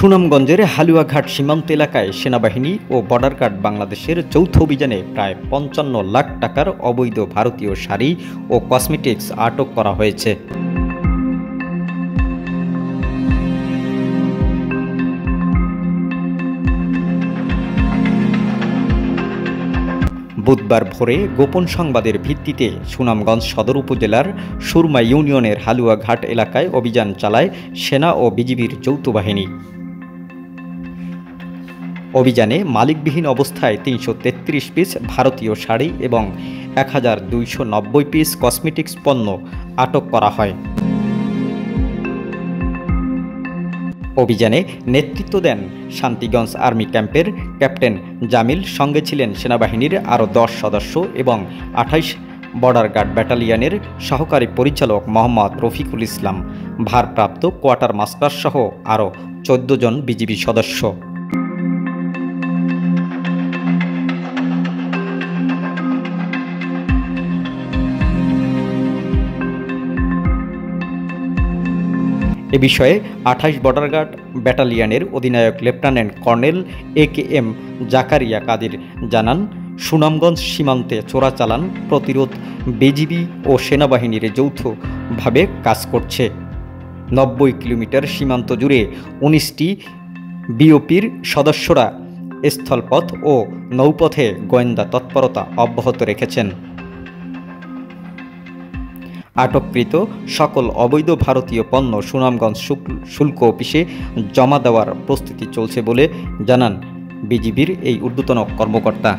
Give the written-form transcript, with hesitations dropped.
সুনামগঞ্জের হালুয়াঘাট সীমান্ত এলাকায় সেনাবাহিনী ও বর্ডার গার্ড বাংলাদেশের যৌথ অভিযানে প্রায় ৫৫ লাখ টাকার অবৈধ ভারতীয় শাড়ি ও কসমেটিক্স আটক করা হয়েছে। বুধবার ভোরে গোপন সংবাদের ভিত্তিতে সুনামগঞ্জ সদর উপজেলার সুরমা ইউনিয়নের হালুয়াঘাট এলাকায় অভিযান চালায় সেনা ও বিজিবির যৌথ বাহিনী। অভিযানে মালিকবিহীন অবস্থায় ৩৩৩ পিস ভারতীয় শাড়ি এবং ১,২৯০ পিস কসমেটিক্স পণ্য আটক করা হয়। অভিযানে নেতৃত্ব দেন শান্তিগঞ্জ আর্মি ক্যাম্পের ক্যাপ্টেন জামিল, সঙ্গে ছিলেন সেনাবাহিনীর আরও ১০ সদস্য এবং ২৮ বর্ডার গার্ড ব্যাটালিয়নের সহকারী পরিচালক মোহাম্মদ রফিকুল ইসলাম, ভারপ্রাপ্ত কোয়ার্টার মাস্টার সহ আরও ১৪ জন বিজিবি সদস্য। এ বিষয়ে ২৮ বর্ডার গার্ড ব্যাটালিয়নের অধিনায়ক lieutenant colonel AKM Zakaria Kadir জানান, সুনামগঞ্জ সীমান্তে চোরাচালান প্রতিরোধ বিজিবি ও সেনাবাহিনীর যৌথভাবে কাজ করছে। ৯০ কিলোমিটার সীমান্ত জুড়ে ১৯টি বিওপির সদস্যরা স্থলপথ ও নৌপথে গোয়েন্দা তৎপরতা অব্যাহত রেখেছেন। আটককৃত সকল অবৈধ ভারতীয় পণ্য সুনামগঞ্জ শুল্ক অফিসে জমা দেওয়ার প্রস্তুতি চলছে বলে জানান বিজিবির এই ঊর্ধ্বতন কর্মকর্তা।